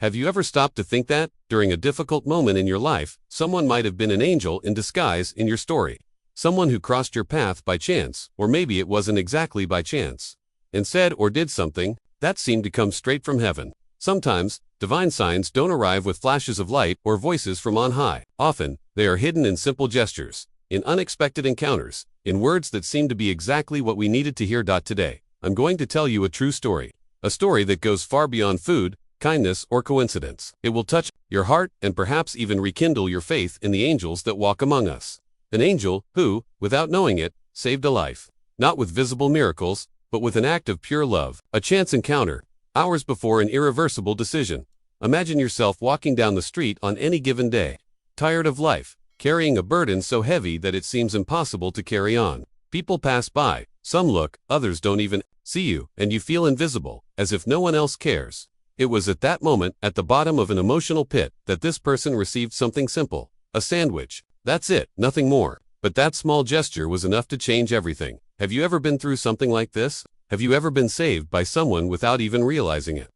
Have you ever stopped to think that, during a difficult moment in your life, someone might have been an angel in disguise in your story? Someone who crossed your path by chance, or maybe it wasn't exactly by chance, and said or did something that seemed to come straight from heaven. Sometimes, divine signs don't arrive with flashes of light or voices from on high. Often, they are hidden in simple gestures, in unexpected encounters, in words that seem to be exactly what we needed to hear. Today, I'm going to tell you a true story. A story that goes far beyond food, kindness, or coincidence. It will touch your heart and perhaps even rekindle your faith in the angels that walk among us. An angel who, without knowing it, saved a life. Not with visible miracles, but with an act of pure love. A chance encounter, hours before an irreversible decision. Imagine yourself walking down the street on any given day, tired of life, carrying a burden so heavy that it seems impossible to carry on. People pass by, some look, others don't even see you, and you feel invisible, as if no one else cares. It was at that moment, at the bottom of an emotional pit, that this person received something simple. A sandwich. That's it, nothing more. But that small gesture was enough to change everything. Have you ever been through something like this? Have you ever been saved by someone without even realizing it?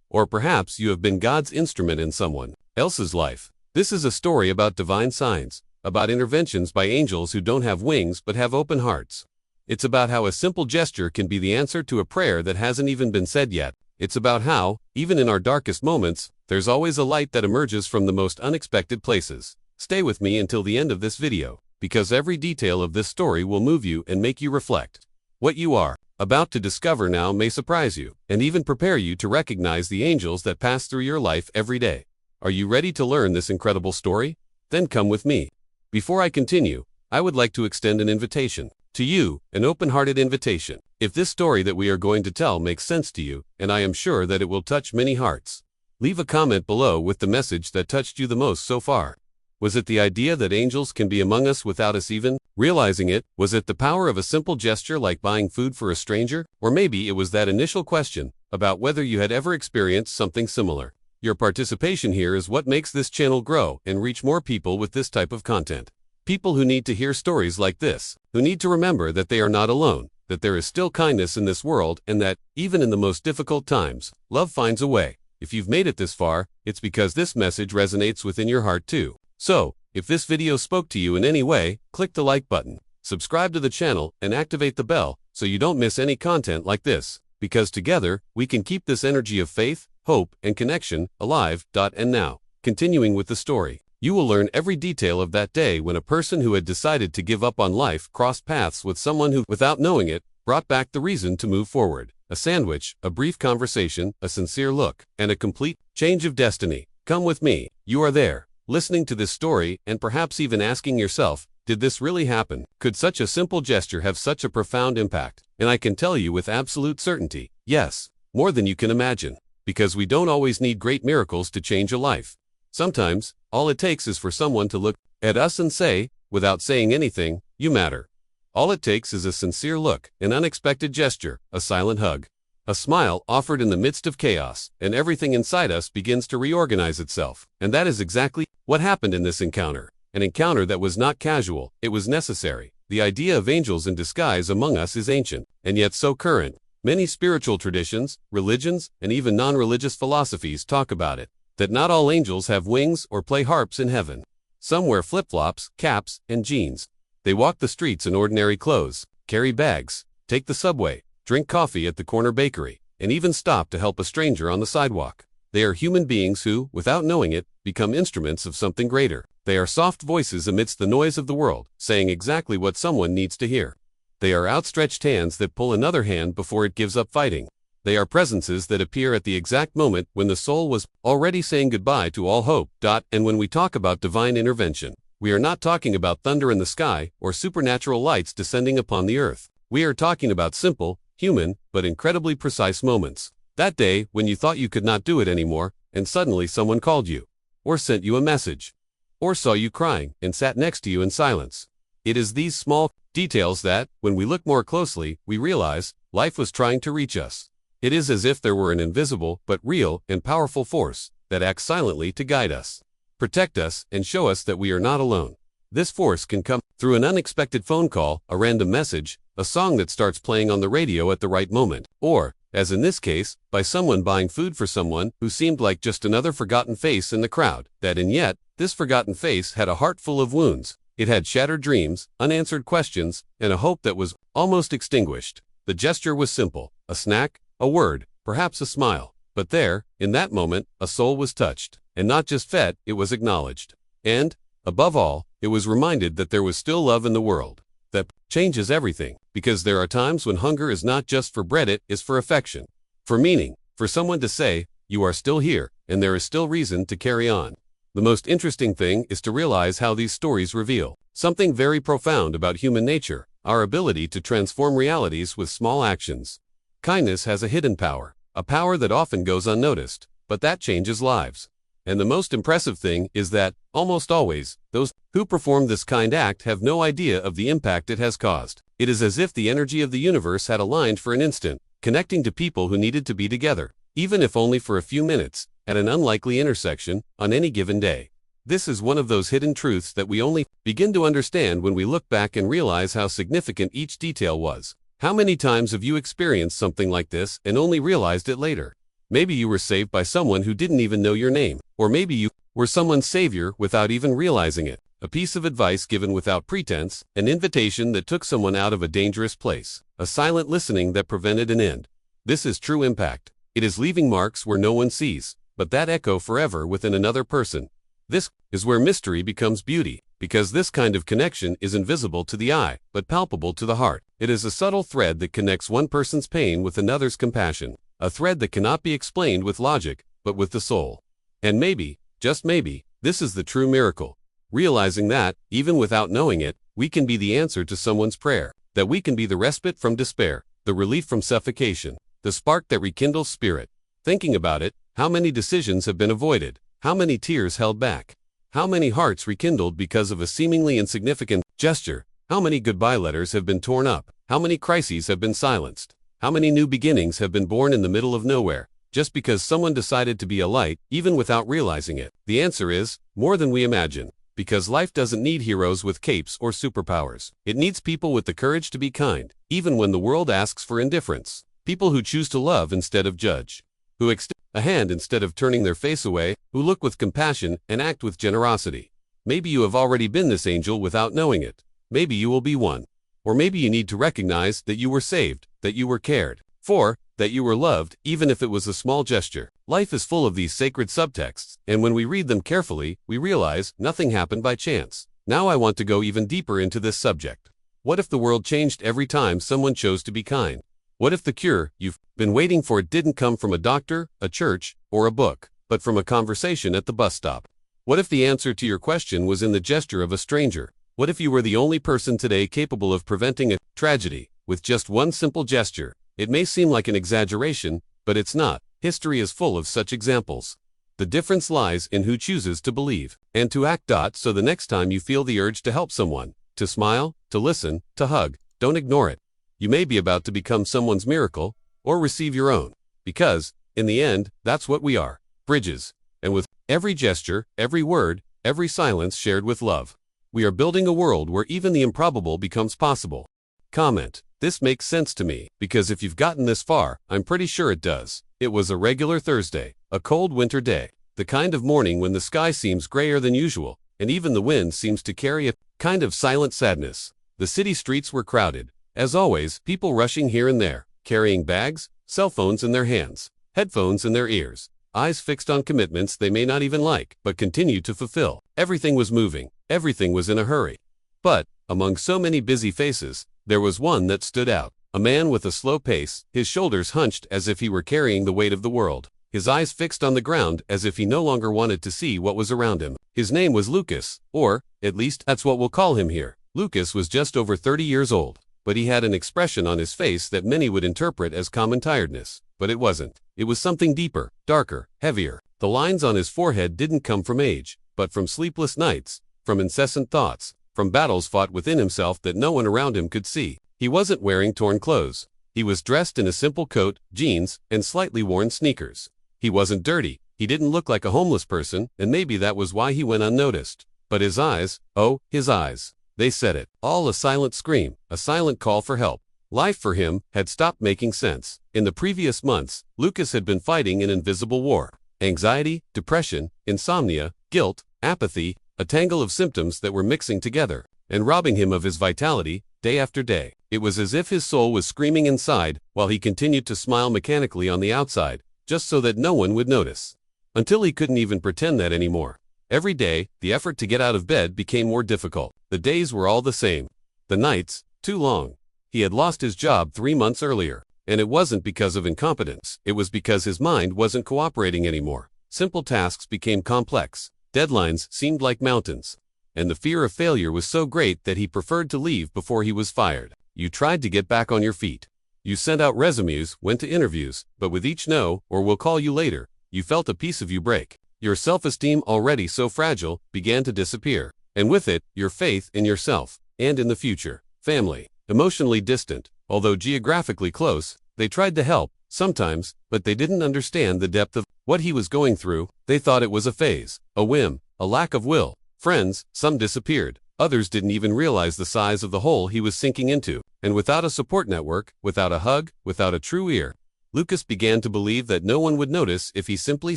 Or perhaps you have been God's instrument in someone else's life. This is a story about divine signs, about interventions by angels who don't have wings but have open hearts. It's about how a simple gesture can be the answer to a prayer that hasn't even been said yet. It's about how, even in our darkest moments, there's always a light that emerges from the most unexpected places. Stay with me until the end of this video, because every detail of this story will move you and make you reflect. What you are about to discover now may surprise you, and even prepare you to recognize the angels that pass through your life every day. Are you ready to learn this incredible story? Then come with me. Before I continue, I would like to extend an invitation to you, an open-hearted invitation. If this story that we are going to tell makes sense to you, and I am sure that it will touch many hearts, leave a comment below with the message that touched you the most so far. Was it the idea that angels can be among us without us even realizing it? Was it the power of a simple gesture like buying food for a stranger? Or maybe it was that initial question about whether you had ever experienced something similar. Your participation here is what makes this channel grow and reach more people with this type of content. People who need to hear stories like this, who need to remember that they are not alone, that there is still kindness in this world, and that, even in the most difficult times, love finds a way. If you've made it this far, it's because this message resonates within your heart too. So, if this video spoke to you in any way, click the like button, subscribe to the channel, and activate the bell so you don't miss any content like this, because together, we can keep this energy of faith, hope, and connection alive. And now, continuing with the story. You will learn every detail of that day when a person who had decided to give up on life crossed paths with someone who, without knowing it, brought back the reason to move forward. A sandwich, a brief conversation, a sincere look, and a complete change of destiny. Come with me. You are there, listening to this story and perhaps even asking yourself, did this really happen? Could such a simple gesture have such a profound impact? And I can tell you with absolute certainty, yes, more than you can imagine. Because we don't always need great miracles to change a life. Sometimes, all it takes is for someone to look at us and say, without saying anything, you matter. All it takes is a sincere look, an unexpected gesture, a silent hug, a smile offered in the midst of chaos, and everything inside us begins to reorganize itself. And that is exactly what happened in this encounter. An encounter that was not casual, it was necessary. The idea of angels in disguise among us is ancient, and yet so current. Many spiritual traditions, religions, and even non-religious philosophies talk about it. That not all angels have wings or play harps in heaven. Some wear flip-flops, caps, and jeans. They walk the streets in ordinary clothes, carry bags, take the subway, drink coffee at the corner bakery, and even stop to help a stranger on the sidewalk. They are human beings who, without knowing it, become instruments of something greater. They are soft voices amidst the noise of the world, saying exactly what someone needs to hear. They are outstretched hands that pull another hand before it gives up fighting. They are presences that appear at the exact moment when the soul was already saying goodbye to all hope. And when we talk about divine intervention, we are not talking about thunder in the sky or supernatural lights descending upon the earth. We are talking about simple, human, but incredibly precise moments. That day when you thought you could not do it anymore, and suddenly someone called you, or sent you a message, or saw you crying and sat next to you in silence. It is these small details that, when we look more closely, we realize life was trying to reach us. It is as if there were an invisible but real and powerful force that acts silently to guide us, protect us, and show us that we are not alone. This force can come through an unexpected phone call, a random message, a song that starts playing on the radio at the right moment, or as in this case, by someone buying food for someone who seemed like just another forgotten face in the crowd, and yet, this forgotten face had a heart full of wounds. It had shattered dreams, unanswered questions, and a hope that was almost extinguished. The gesture was simple, a snack, a word, perhaps a smile. But there, in that moment, a soul was touched, and not just fed, it was acknowledged. And, above all, it was reminded that there was still love in the world. That changes everything, because there are times when hunger is not just for bread, it is for affection, for meaning, for someone to say, you are still here, and there is still reason to carry on. The most interesting thing is to realize how these stories reveal something very profound about human nature, our ability to transform realities with small actions. Kindness has a hidden power, a power that often goes unnoticed, but that changes lives. And the most impressive thing is that, almost always, those who perform this kind act have no idea of the impact it has caused. It is as if the energy of the universe had aligned for an instant, connecting to people who needed to be together, even if only for a few minutes, at an unlikely intersection, on any given day. This is one of those hidden truths that we only begin to understand when we look back and realize how significant each detail was. How many times have you experienced something like this and only realized it later? Maybe you were saved by someone who didn't even know your name, or maybe you were someone's savior without even realizing it. A piece of advice given without pretense, an invitation that took someone out of a dangerous place, a silent listening that prevented an end. This is true impact. It is leaving marks where no one sees, but that echo forever within another person. This is where mystery becomes beauty, because this kind of connection is invisible to the eye, but palpable to the heart. It is a subtle thread that connects one person's pain with another's compassion, a thread that cannot be explained with logic, but with the soul. And maybe, just maybe, this is the true miracle. Realizing that, even without knowing it, we can be the answer to someone's prayer, that we can be the respite from despair, the relief from suffocation, the spark that rekindles spirit. Thinking about it, how many decisions have been avoided? How many tears held back? How many hearts rekindled because of a seemingly insignificant gesture? How many goodbye letters have been torn up? How many crises have been silenced? How many new beginnings have been born in the middle of nowhere, just because someone decided to be a light, even without realizing it? The answer is, more than we imagine. Because life doesn't need heroes with capes or superpowers. It needs people with the courage to be kind, even when the world asks for indifference. People who choose to love instead of judge. Who extend a hand instead of turning their face away, who look with compassion and act with generosity. Maybe you have already been this angel without knowing it. Maybe you will be one. Or maybe you need to recognize that you were saved, that you were cared for, that you were loved, even if it was a small gesture. Life is full of these sacred subtexts, and when we read them carefully, we realize nothing happened by chance. Now I want to go even deeper into this subject. What if the world changed every time someone chose to be kind? What if the cure you've been waiting for didn't come from a doctor, a church, or a book, but from a conversation at the bus stop? What if the answer to your question was in the gesture of a stranger? What if you were the only person today capable of preventing a tragedy with just one simple gesture? It may seem like an exaggeration, but it's not. History is full of such examples. The difference lies in who chooses to believe and to act. So the next time you feel the urge to help someone, to smile, to listen, to hug, don't ignore it. You may be about to become someone's miracle, or receive your own. Because, in the end, that's what we are, bridges. And with every gesture, every word, every silence shared with love, we are building a world where even the improbable becomes possible. Comment: this makes sense to me, because if you've gotten this far, I'm pretty sure it does. It was a regular Thursday, a cold winter day, the kind of morning when the sky seems grayer than usual, and even the wind seems to carry a kind of silent sadness. The city streets were crowded. As always, people rushing here and there, carrying bags, cell phones in their hands, headphones in their ears, eyes fixed on commitments they may not even like, but continue to fulfill. Everything was moving, everything was in a hurry. But, among so many busy faces, there was one that stood out. A man with a slow pace, his shoulders hunched as if he were carrying the weight of the world, his eyes fixed on the ground as if he no longer wanted to see what was around him. His name was Lucas, or, at least, that's what we'll call him here. Lucas was just over 30 years old, but he had an expression on his face that many would interpret as common tiredness. But it wasn't. It was something deeper, darker, heavier. The lines on his forehead didn't come from age, but from sleepless nights, from incessant thoughts, from battles fought within himself that no one around him could see. He wasn't wearing torn clothes. He was dressed in a simple coat, jeans, and slightly worn sneakers. He wasn't dirty. He didn't look like a homeless person, and maybe that was why he went unnoticed. But his eyes, oh, his eyes. They said it. All a silent scream, a silent call for help. Life for him had stopped making sense. In the previous months, Lucas had been fighting an invisible war. Anxiety, depression, insomnia, guilt, apathy, a tangle of symptoms that were mixing together and robbing him of his vitality, day after day. It was as if his soul was screaming inside, while he continued to smile mechanically on the outside, just so that no one would notice. Until he couldn't even pretend that anymore. Every day, the effort to get out of bed became more difficult. The days were all the same. The nights, too long. He had lost his job 3 months earlier. And it wasn't because of incompetence. It was because his mind wasn't cooperating anymore. Simple tasks became complex. Deadlines seemed like mountains. And the fear of failure was so great that he preferred to leave before he was fired. You tried to get back on your feet. You sent out resumes, went to interviews, but with each no, or we'll call you later, you felt a piece of you break. Your self-esteem, already so fragile, began to disappear. And with it, your faith in yourself, and in the future. Family. Emotionally distant, although geographically close, they tried to help, sometimes, but they didn't understand the depth of what he was going through. They thought it was a phase, a whim, a lack of will. Friends, some disappeared. Others didn't even realize the size of the hole he was sinking into. And without a support network, without a hug, without a true ear, Lucas began to believe that no one would notice if he simply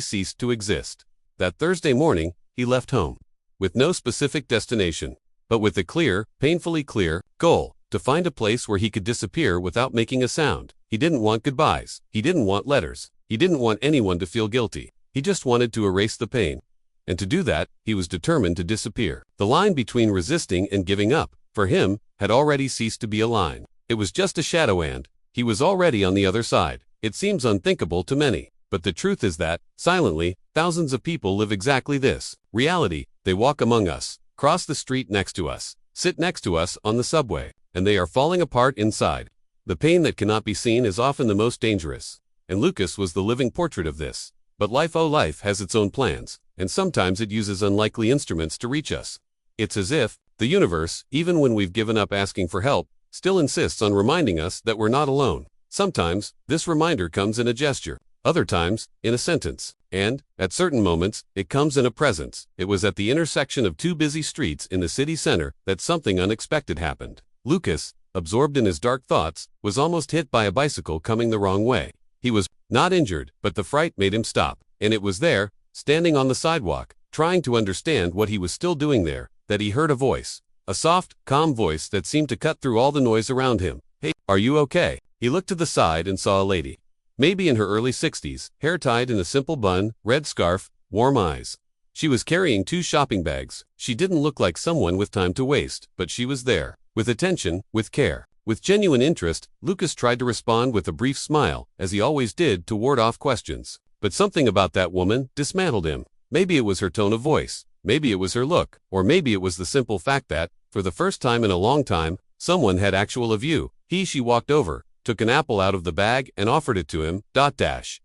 ceased to exist. That Thursday morning, he left home. With no specific destination, but with a clear, painfully clear, goal. To find a place where he could disappear without making a sound. He didn't want goodbyes. He didn't want letters. He didn't want anyone to feel guilty. He just wanted to erase the pain. And to do that, he was determined to disappear. The line between resisting and giving up, for him, had already ceased to be a line. It was just a shadow and he was already on the other side. It seems unthinkable to many. But the truth is that, silently, thousands of people live exactly this. Reality. They walk among us, cross the street next to us, sit next to us on the subway. And they are falling apart inside. The pain that cannot be seen is often the most dangerous. And Lucas was the living portrait of this. But life has its own plans, and sometimes it uses unlikely instruments to reach us. It's as if the universe, even when we've given up asking for help, still insists on reminding us that we're not alone. Sometimes, this reminder comes in a gesture. Other times, in a sentence. And, at certain moments, it comes in a presence. It was at the intersection of two busy streets in the city center that something unexpected happened. Lucas, absorbed in his dark thoughts, was almost hit by a bicycle coming the wrong way. He was not injured, but the fright made him stop. And it was there, standing on the sidewalk, trying to understand what he was still doing there, that he heard a voice. A soft, calm voice that seemed to cut through all the noise around him. "Hey, are you okay?" He looked to the side and saw a lady. Maybe in her early 60s, hair tied in a simple bun, red scarf, warm eyes. She was carrying 2 shopping bags. She didn't look like someone with time to waste, but she was there. With attention, with care, with genuine interest, Lucas tried to respond with a brief smile, as he always did, to ward off questions. But something about that woman dismantled him. Maybe it was her tone of voice, maybe it was her look, or maybe it was the simple fact that, for the first time in a long time, someone had actual view. She walked over, took an apple out of the bag and offered it to him.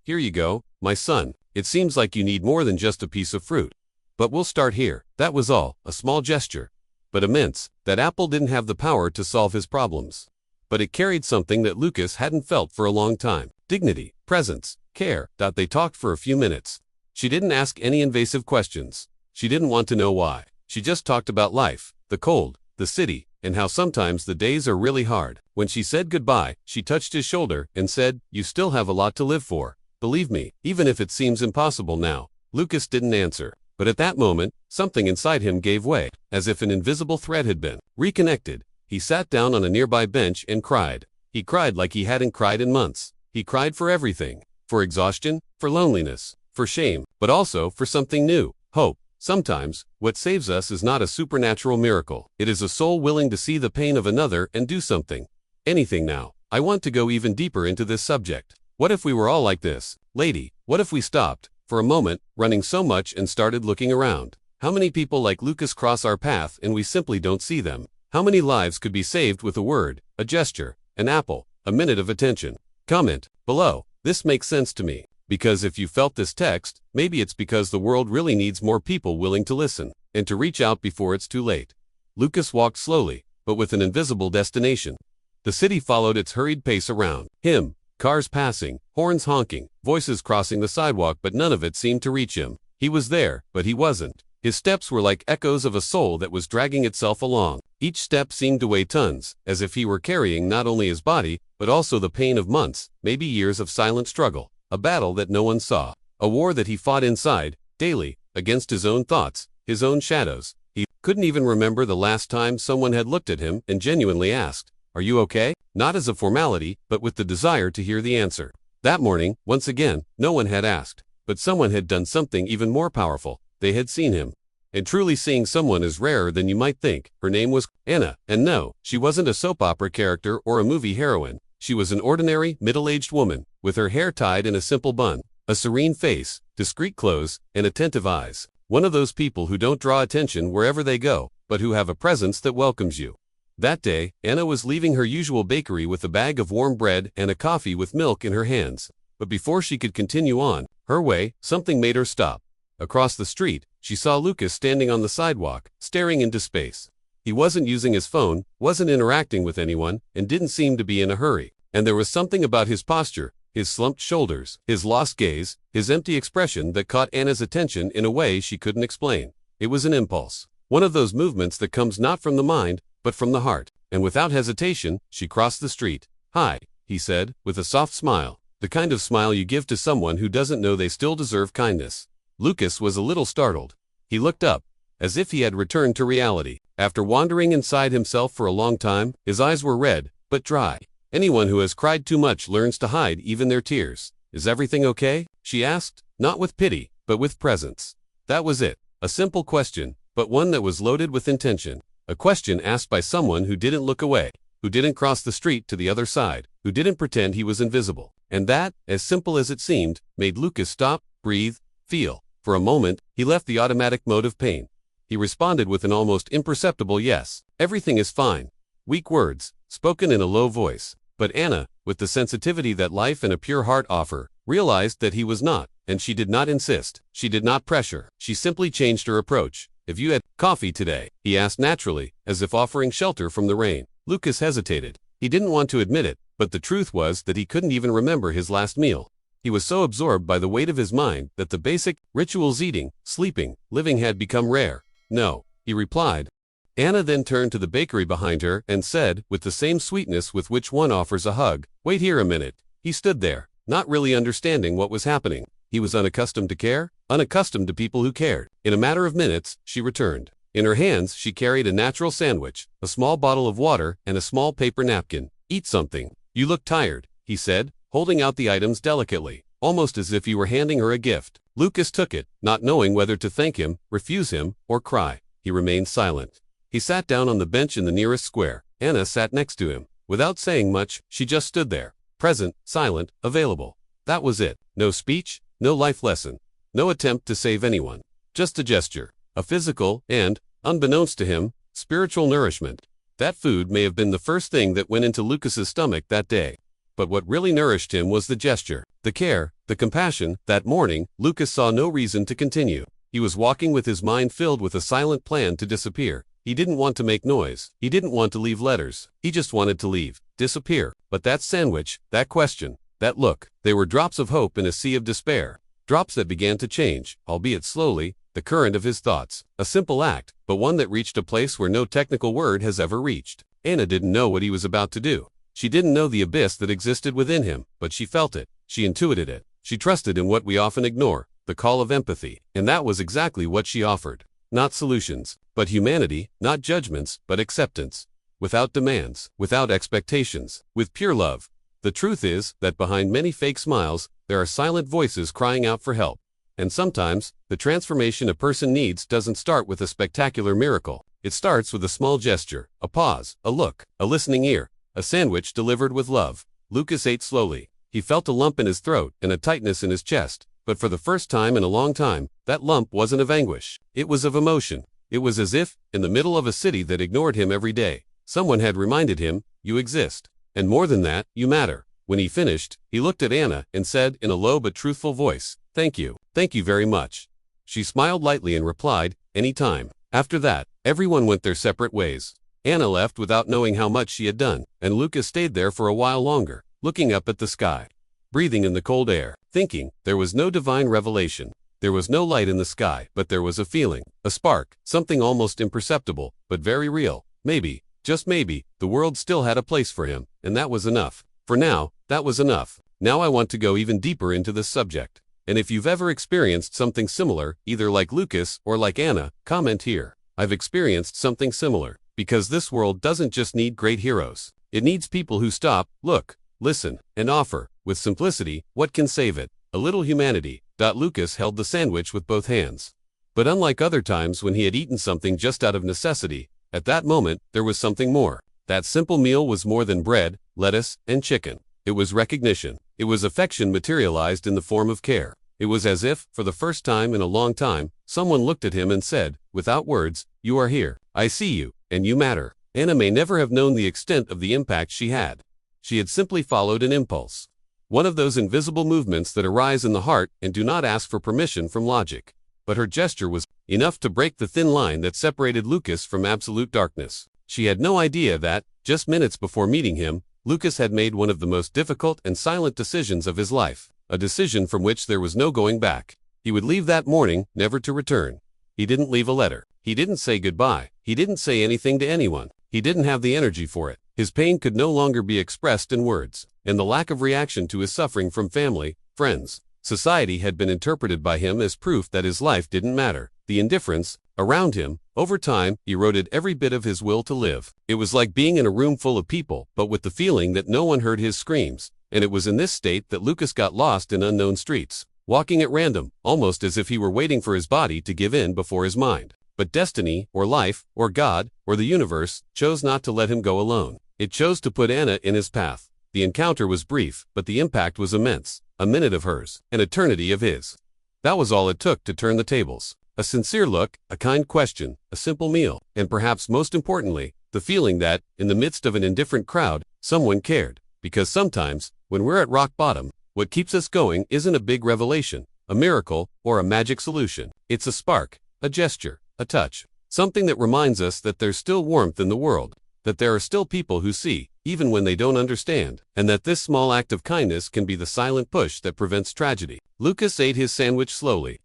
"Here you go, my son. It seems like you need more than just a piece of fruit. But we'll start here." That was all, a small gesture. But immense. That apple didn't have the power to solve his problems. But it carried something that Lucas hadn't felt for a long time. Dignity, presence, care. They talked for a few minutes. She didn't ask any invasive questions. She didn't want to know why. She just talked about life, the cold, the city, and how sometimes the days are really hard. When she said goodbye, she touched his shoulder and said, "You still have a lot to live for. Believe me, even if it seems impossible now." Lucas didn't answer. But at that moment, something inside him gave way, as if an invisible thread had been reconnected. He sat down on a nearby bench and cried. He cried like he hadn't cried in months. He cried for everything. For exhaustion, for loneliness, for shame, but also for something new, hope. Sometimes, what saves us is not a supernatural miracle. It is a soul willing to see the pain of another and do something. Anything now. I want to go even deeper into this subject. What if we were all like this lady? What if we stopped, for a moment, running so much and started looking around? How many people like Lucas cross our path and we simply don't see them? How many lives could be saved with a word, a gesture, an apple, a minute of attention? Comment below. This makes sense to me. Because if you felt this text, maybe it's because the world really needs more people willing to listen and to reach out before it's too late. Lucas walked slowly, but with an invisible destination. The city followed its hurried pace around him. Cars passing, horns honking, voices crossing the sidewalk, but none of it seemed to reach him. He was there, but he wasn't. His steps were like echoes of a soul that was dragging itself along. Each step seemed to weigh tons, as if he were carrying not only his body, but also the pain of months, maybe years of silent struggle, a battle that no one saw, a war that he fought inside, daily, against his own thoughts, his own shadows. He couldn't even remember the last time someone had looked at him and genuinely asked, "Are you okay?" Not as a formality, but with the desire to hear the answer. That morning, once again, no one had asked, but someone had done something even more powerful. They had seen him. And truly seeing someone is rarer than you might think. Her name was Anna, and no, she wasn't a soap opera character or a movie heroine. She was an ordinary, middle-aged woman, with her hair tied in a simple bun, a serene face, discreet clothes, and attentive eyes. One of those people who don't draw attention wherever they go, but who have a presence that welcomes you. That day, Anna was leaving her usual bakery with a bag of warm bread and a coffee with milk in her hands. But before she could continue on her way, something made her stop. Across the street, she saw Lucas standing on the sidewalk, staring into space. He wasn't using his phone, wasn't interacting with anyone, and didn't seem to be in a hurry. And there was something about his posture, his slumped shoulders, his lost gaze, his empty expression that caught Anna's attention in a way she couldn't explain. It was an impulse. One of those movements that comes not from the mind, but from the heart. And without hesitation, she crossed the street. "Hi," he said, with a soft smile, the kind of smile you give to someone who doesn't know they still deserve kindness. Lucas was a little startled. He looked up, as if he had returned to reality. After wandering inside himself for a long time, his eyes were red, but dry. Anyone who has cried too much learns to hide even their tears. "Is everything okay?" she asked, not with pity, but with presence. That was it. A simple question, but one that was loaded with intention. A question asked by someone who didn't look away, who didn't cross the street to the other side, who didn't pretend he was invisible. And that, as simple as it seemed, made Lucas stop, breathe, feel. For a moment, he left the automatic mode of pain. He responded with an almost imperceptible yes. "Everything is fine." Weak words, spoken in a low voice. But Anna, with the sensitivity that life and a pure heart offer, realized that he was not, and she did not insist. She did not pressure. She simply changed her approach. "Have you had coffee today?" he asked naturally, as if offering shelter from the rain. Lucas hesitated. He didn't want to admit it, but the truth was that he couldn't even remember his last meal. He was so absorbed by the weight of his mind that the basic rituals eating, sleeping, living had become rare. "No," he replied. Anna then turned to the bakery behind her and said, with the same sweetness with which one offers a hug, "Wait here a minute." He stood there, not really understanding what was happening. He was unaccustomed to care, unaccustomed to people who cared. In a matter of minutes, she returned. In her hands, she carried a natural sandwich, a small bottle of water, and a small paper napkin. "Eat something. You look tired," he said, holding out the items delicately, almost as if he were handing her a gift. Lucas took it, not knowing whether to thank him, refuse him, or cry. He remained silent. He sat down on the bench in the nearest square. Anna sat next to him. Without saying much, she just stood there, present, silent, available. That was it. No speech, no life lesson, no attempt to save anyone. Just a gesture, a physical and, unbeknownst to him, spiritual nourishment. That food may have been the first thing that went into Lucas's stomach that day. But what really nourished him was the gesture, the care, the compassion. That morning, Lucas saw no reason to continue. He was walking with his mind filled with a silent plan to disappear. He didn't want to make noise. He didn't want to leave letters. He just wanted to leave, disappear. But that sandwich, that question, that look, they were drops of hope in a sea of despair. Drops that began to change, albeit slowly, the current of his thoughts. A simple act, but one that reached a place where no technical word has ever reached. Anna didn't know what he was about to do. She didn't know the abyss that existed within him, but she felt it. She intuited it. She trusted in what we often ignore, the call of empathy. And that was exactly what she offered. Not solutions, but humanity, not judgments, but acceptance. Without demands, without expectations, with pure love. The truth is that behind many fake smiles, there are silent voices crying out for help. And sometimes, the transformation a person needs doesn't start with a spectacular miracle. It starts with a small gesture, a pause, a look, a listening ear, a sandwich delivered with love. Lucas ate slowly. He felt a lump in his throat and a tightness in his chest, but for the first time in a long time, that lump wasn't of anguish. It was of emotion. It was as if, in the middle of a city that ignored him every day, someone had reminded him, "You exist. And more than that, you matter." When he finished, he looked at Anna and said in a low but truthful voice, "Thank you. Thank you very much." She smiled lightly and replied, "Any time." After that, everyone went their separate ways. Anna left without knowing how much she had done, and Lucas stayed there for a while longer, looking up at the sky, breathing in the cold air, thinking. There was no divine revelation, There was no light in the sky, but there was a feeling, a spark, something almost imperceptible, but very real. Maybe, just maybe, the world still had a place for him, and that was enough. For now, that was enough. Now I want to go even deeper into this subject. And if you've ever experienced something similar, either like Lucas or like Anna, comment here. I've experienced something similar. Because this world doesn't just need great heroes. It needs people who stop, look, listen, and offer, with simplicity, what can save it. A little humanity. Lucas held the sandwich with both hands. But unlike other times when he had eaten something just out of necessity, at that moment, there was something more. That simple meal was more than bread, lettuce, and chicken. It was recognition. It was affection materialized in the form of care. It was as if, for the first time in a long time, someone looked at him and said, without words, "You are here. I see you, and you matter." Anna may never have known the extent of the impact she had. She had simply followed an impulse. One of those invisible movements that arise in the heart and do not ask for permission from logic. But her gesture was enough to break the thin line that separated Lucas from absolute darkness. She had no idea that, just minutes before meeting him, Lucas had made one of the most difficult and silent decisions of his life. A decision from which there was no going back. He would leave that morning, never to return. He didn't leave a letter. He didn't say goodbye. He didn't say anything to anyone. He didn't have the energy for it. His pain could no longer be expressed in words, and the lack of reaction to his suffering from family, friends, society had been interpreted by him as proof that his life didn't matter. The indifference around him, over time, eroded every bit of his will to live. It was like being in a room full of people, but with the feeling that no one heard his screams. And it was in this state that Lucas got lost in unknown streets, walking at random, almost as if he were waiting for his body to give in before his mind. But destiny, or life, or God, or the universe, chose not to let him go alone. It chose to put Anna in his path. The encounter was brief, but the impact was immense. A minute of hers, an eternity of his. That was all it took to turn the tables. A sincere look, a kind question, a simple meal, and perhaps most importantly, the feeling that, in the midst of an indifferent crowd, someone cared. Because sometimes, when we're at rock bottom, what keeps us going isn't a big revelation, a miracle, or a magic solution. It's a spark, a gesture, a touch. Something that reminds us that there's still warmth in the world, that there are still people who see, even when they don't understand, and that this small act of kindness can be the silent push that prevents tragedy. Lucas ate his sandwich slowly.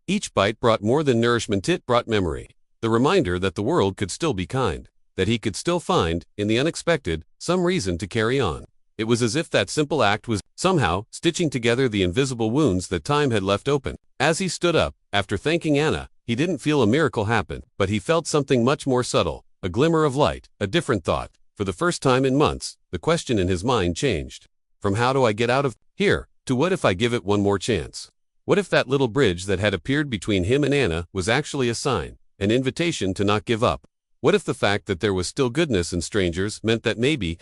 Each bite brought more than nourishment, it brought memory. The reminder that the world could still be kind, that he could still find, in the unexpected, some reason to carry on. It was as if that simple act was, somehow, stitching together the invisible wounds that time had left open. As he stood up, after thanking Anna, he didn't feel a miracle happen, but he felt something much more subtle, a glimmer of light, a different thought. For the first time in months, the question in his mind changed. From how do I get out of here, to what if I give it one more chance? What if that little bridge that had appeared between him and Anna was actually a sign, an invitation to not give up? What if the fact that there was still goodness in strangers meant that maybe,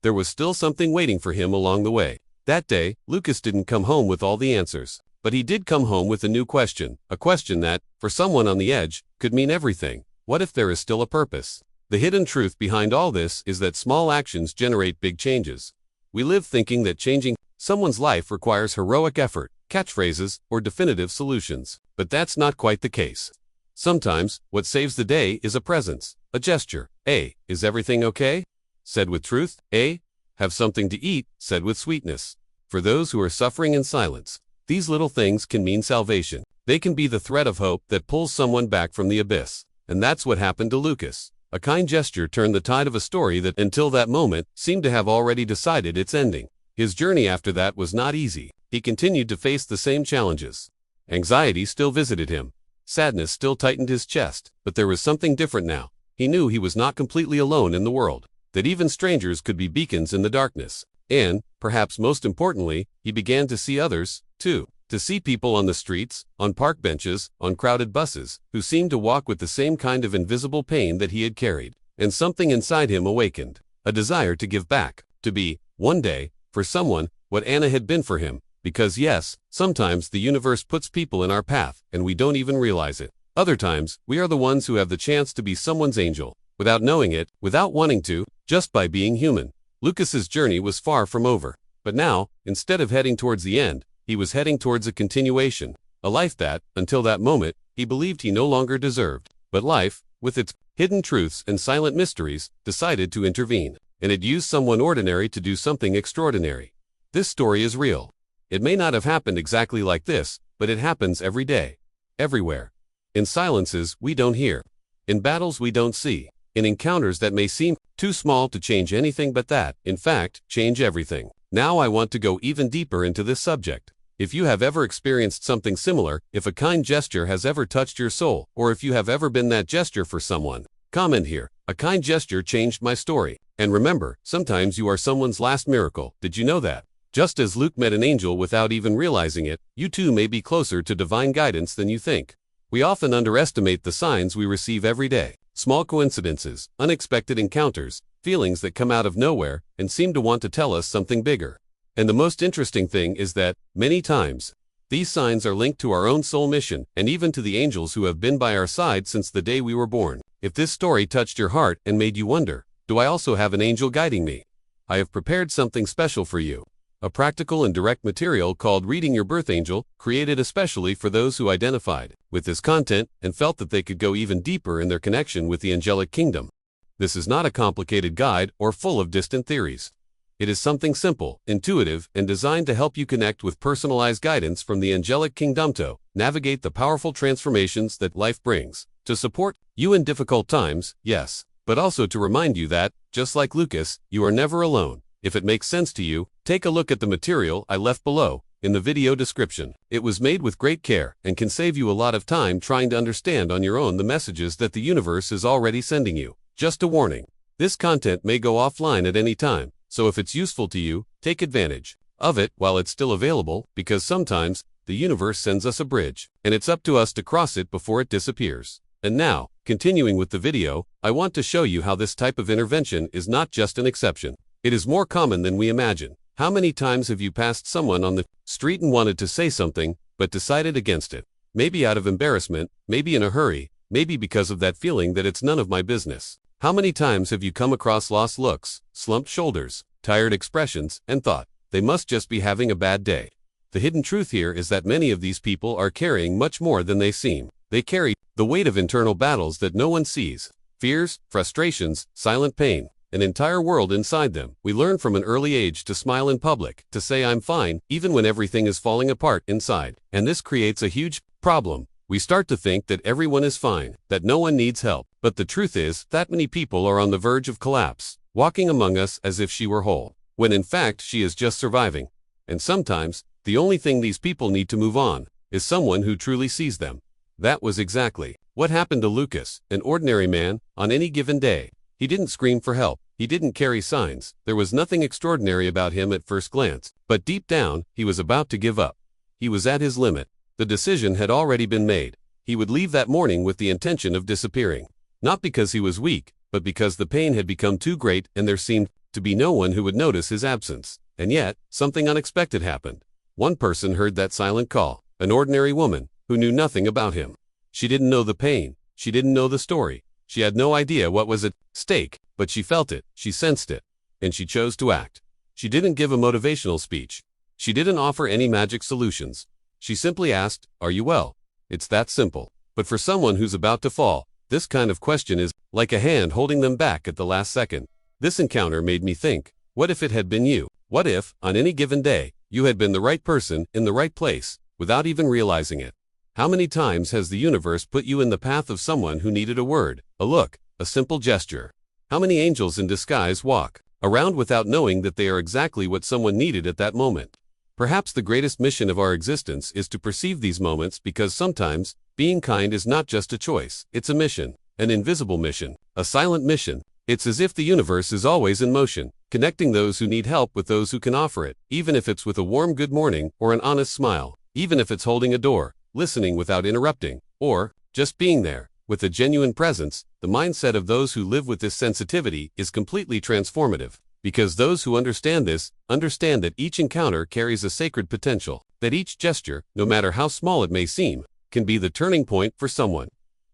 there was still something waiting for him along the way? That day, Lucas didn't come home with all the answers. But he did come home with a new question, a question that, for someone on the edge, could mean everything. What if there is still a purpose? The hidden truth behind all this is that small actions generate big changes. We live thinking that changing someone's life requires heroic effort, catchphrases, or definitive solutions. But that's not quite the case. Sometimes, what saves the day is a presence, a gesture. "Hey, is everything okay?" said with truth. "Hey, have something to eat," said with sweetness. For those who are suffering in silence, these little things can mean salvation. They can be the thread of hope that pulls someone back from the abyss. And that's what happened to Lucas. A kind gesture turned the tide of a story that, until that moment, seemed to have already decided its ending. His journey after that was not easy. He continued to face the same challenges. Anxiety still visited him. Sadness still tightened his chest, but there was something different now. He knew he was not completely alone in the world, that even strangers could be beacons in the darkness. And, perhaps most importantly, he began to see others, too. To see people on the streets, on park benches, on crowded buses, who seemed to walk with the same kind of invisible pain that he had carried. And something inside him awakened. A desire to give back, to be, one day, for someone, what Anna had been for him. Because yes, sometimes the universe puts people in our path, and we don't even realize it. Other times, we are the ones who have the chance to be someone's angel, without knowing it, without wanting to, just by being human. Lucas's journey was far from over. But now, instead of heading towards the end, he was heading towards a continuation. A life that, until that moment, he believed he no longer deserved. But life, with its hidden truths and silent mysteries, decided to intervene. And it used someone ordinary to do something extraordinary. This story is real. It may not have happened exactly like this, but it happens every day. Everywhere. In silences we don't hear. In battles we don't see. In encounters that may seem too small to change anything but that, in fact, change everything. Now I want to go even deeper into this subject. If you have ever experienced something similar, if a kind gesture has ever touched your soul, or if you have ever been that gesture for someone, comment here. A kind gesture changed my story. And remember, sometimes you are someone's last miracle. Did you know that? Just as Luke met an angel without even realizing it, you too may be closer to divine guidance than you think. We often underestimate the signs we receive every day. Small coincidences, unexpected encounters, feelings that come out of nowhere and seem to want to tell us something bigger. And the most interesting thing is that, many times, these signs are linked to our own soul mission and even to the angels who have been by our side since the day we were born. If this story touched your heart and made you wonder, do I also have an angel guiding me? I have prepared something special for you. A practical and direct material called Reading Your Birth Angel, created especially for those who identified with this content and felt that they could go even deeper in their connection with the angelic kingdom. This is not a complicated guide or full of distant theories. It is something simple, intuitive, and designed to help you connect with personalized guidance from the angelic kingdom to navigate the powerful transformations that life brings, to support you in difficult times, yes, but also to remind you that, just like Lucas, you are never alone. If it makes sense to you, take a look at the material I left below in the video description. It was made with great care and can save you a lot of time trying to understand on your own the messages that the universe is already sending you. Just a warning, this content may go offline at any time, so if it's useful to you, take advantage of it while it's still available, because sometimes the universe sends us a bridge, and it's up to us to cross it before it disappears. And now, continuing with the video, I want to show you how this type of intervention is not just an exception. It is more common than we imagine. How many times have you passed someone on the street and wanted to say something, but decided against it? Maybe out of embarrassment, maybe in a hurry, maybe because of that feeling that it's none of my business. How many times have you come across lost looks, slumped shoulders, tired expressions, and thought, they must just be having a bad day? The hidden truth here is that many of these people are carrying much more than they seem. They carry the weight of internal battles that no one sees, fears, frustrations, silent pain, an entire world inside them. We learn from an early age to smile in public, to say I'm fine, even when everything is falling apart inside. And this creates a huge problem. We start to think that everyone is fine, that no one needs help. But the truth is that many people are on the verge of collapse, walking among us as if she were whole, when in fact she is just surviving. And sometimes, the only thing these people need to move on is someone who truly sees them. That was exactly what happened to Lucas, an ordinary man, on any given day. He didn't scream for help. He didn't carry signs. There was nothing extraordinary about him at first glance. But deep down, he was about to give up. He was at his limit. The decision had already been made. He would leave that morning with the intention of disappearing. Not because he was weak, but because the pain had become too great and there seemed to be no one who would notice his absence. And yet, something unexpected happened. One person heard that silent call, an ordinary woman who knew nothing about him. She didn't know the pain. She didn't know the story. She had no idea what was at stake, but she felt it, she sensed it, and she chose to act. She didn't give a motivational speech. She didn't offer any magic solutions. She simply asked, "Are you well?" It's that simple. But for someone who's about to fall, this kind of question is like a hand holding them back at the last second. This encounter made me think, what if it had been you? What if, on any given day, you had been the right person in the right place, without even realizing it? How many times has the universe put you in the path of someone who needed a word, a look, a simple gesture? How many angels in disguise walk around without knowing that they are exactly what someone needed at that moment? Perhaps the greatest mission of our existence is to perceive these moments, because sometimes, being kind is not just a choice, it's a mission, an invisible mission, a silent mission. It's as if the universe is always in motion, connecting those who need help with those who can offer it, even if it's with a warm good morning or an honest smile, even if it's holding a door, listening without interrupting, or just being there, with a genuine presence. The mindset of those who live with this sensitivity is completely transformative, because those who understand this, understand that each encounter carries a sacred potential, that each gesture, no matter how small it may seem, can be the turning point for someone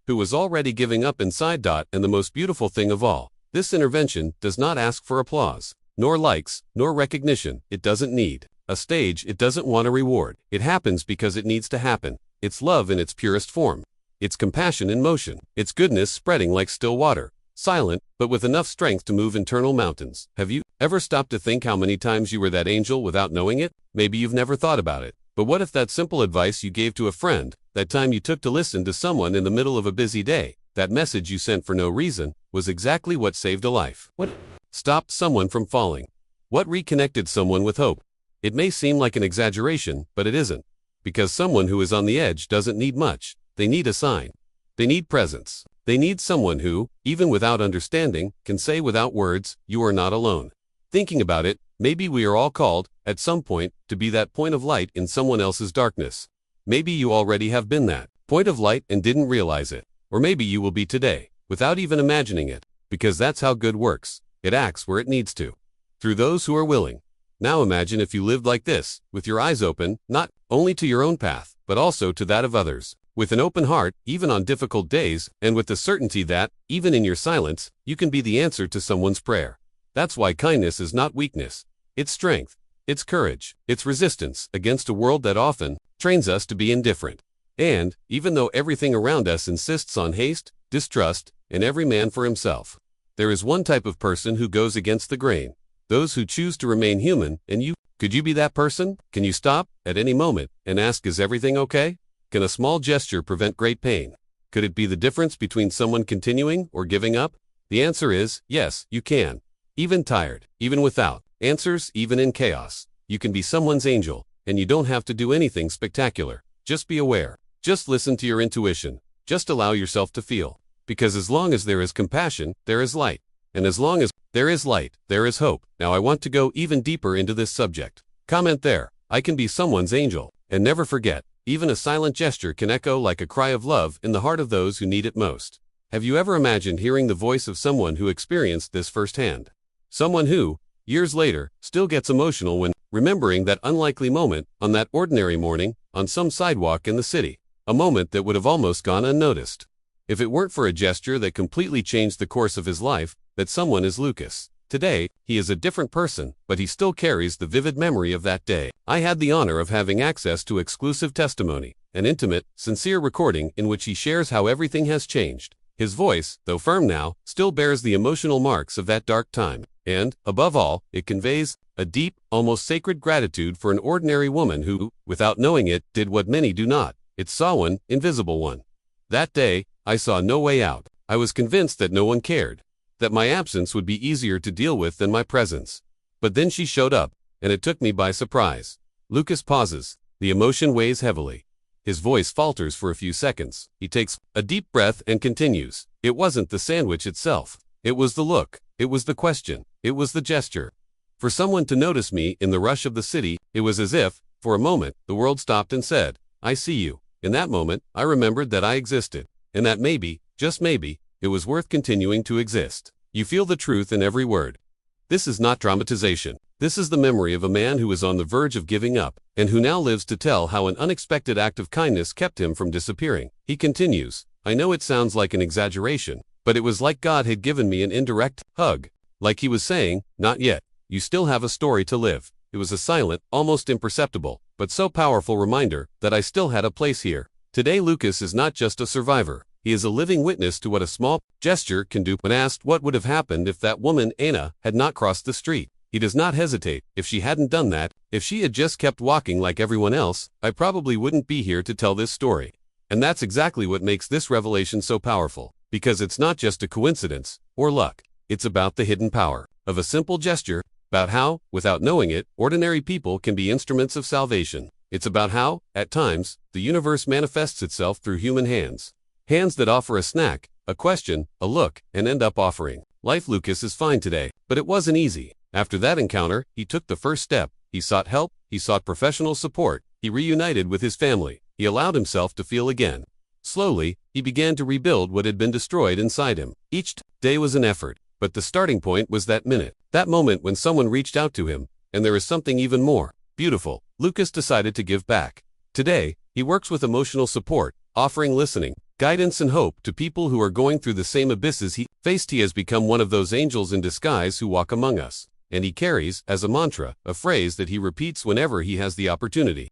who was already giving up inside. And the most beautiful thing of all, this intervention does not ask for applause, nor likes, nor recognition. It doesn't need a stage. It doesn't want a reward. It happens because it needs to happen. It's love in its purest form. It's compassion in motion. It's goodness spreading like still water, silent, but with enough strength to move internal mountains. Have you ever stopped to think how many times you were that angel without knowing it? Maybe you've never thought about it. But what if that simple advice you gave to a friend, that time you took to listen to someone in the middle of a busy day, that message you sent for no reason, was exactly what saved a life? What stopped someone from falling? What reconnected someone with hope? It may seem like an exaggeration, but it isn't. Because someone who is on the edge doesn't need much. They need a sign. They need presence. They need someone who, even without understanding, can say without words, "You are not alone." Thinking about it, maybe we are all called, at some point, to be that point of light in someone else's darkness. Maybe you already have been that point of light and didn't realize it. Or maybe you will be today, without even imagining it, because that's how good works. It acts where it needs to, through those who are willing. Now imagine if you lived like this, with your eyes open, not only to your own path, but also to that of others. With an open heart, even on difficult days, and with the certainty that, even in your silence, you can be the answer to someone's prayer. That's why kindness is not weakness. It's strength. It's courage. It's resistance against a world that often trains us to be indifferent. And, even though everything around us insists on haste, distrust, and every man for himself, there is one type of person who goes against the grain. Those who choose to remain human, and you, could you be that person? Can you stop, at any moment, and ask, is everything okay? Can a small gesture prevent great pain? Could it be the difference between someone continuing or giving up? The answer is, yes, you can. Even tired, even without answers, even in chaos, you can be someone's angel, and you don't have to do anything spectacular. Just be aware. Just listen to your intuition. Just allow yourself to feel. Because as long as there is compassion, there is light. And as long as there is light, there is hope. Now I want to go even deeper into this subject. Comment there. I can be someone's angel. And never forget, even a silent gesture can echo like a cry of love in the heart of those who need it most. Have you ever imagined hearing the voice of someone who experienced this firsthand? Someone who, years later, still gets emotional when remembering that unlikely moment on that ordinary morning on some sidewalk in the city. A moment that would have almost gone unnoticed if it weren't for a gesture that completely changed the course of his life. That someone is Lucas. Today, he is a different person, but he still carries the vivid memory of that day. I had the honor of having access to exclusive testimony, an intimate, sincere recording in which he shares how everything has changed. His voice, though firm now, still bears the emotional marks of that dark time. And, above all, it conveys a deep, almost sacred gratitude for an ordinary woman who, without knowing it, did what many do not. It saw one, invisible one. That day, I saw no way out. I was convinced that no one cared, that my absence would be easier to deal with than my presence. But then she showed up, and it took me by surprise. Lucas pauses. The emotion weighs heavily. His voice falters for a few seconds. He takes a deep breath and continues. It wasn't the sandwich itself. It was the look. It was the question. It was the gesture. For someone to notice me in the rush of the city, it was as if, for a moment, the world stopped and said, "I see you." In that moment, I remembered that I existed, and that maybe, just maybe, it was worth continuing to exist. You feel the truth in every word. This is not dramatization. This is the memory of a man who was on the verge of giving up, and who now lives to tell how an unexpected act of kindness kept him from disappearing. He continues, "I know it sounds like an exaggeration, but it was like God had given me an indirect hug. Like he was saying, not yet. You still have a story to live." It was a silent, almost imperceptible, but so powerful reminder that I still had a place here. Today Lucas is not just a survivor. He is a living witness to what a small gesture can do. When asked what would have happened if that woman, Anna, had not crossed the street, he does not hesitate. If she hadn't done that, if she had just kept walking like everyone else, I probably wouldn't be here to tell this story. And that's exactly what makes this revelation so powerful. Because it's not just a coincidence, or luck. It's about the hidden power of a simple gesture, about how, without knowing it, ordinary people can be instruments of salvation. It's about how, at times, the universe manifests itself through human hands. Hands that offer a snack, a question, a look, and end up offering life. Lucas is fine today, but it wasn't easy. After that encounter, he took the first step. He sought help, he sought professional support, he reunited with his family, he allowed himself to feel again. Slowly, he began to rebuild what had been destroyed inside him. Each day was an effort, but the starting point was that minute, that moment when someone reached out to him. And there is something even more beautiful. Lucas decided to give back. Today, he works with emotional support, offering listening, guidance and hope to people who are going through the same abysses he faced. He has become one of those angels in disguise who walk among us, and he carries, as a mantra, a phrase that he repeats whenever he has the opportunity.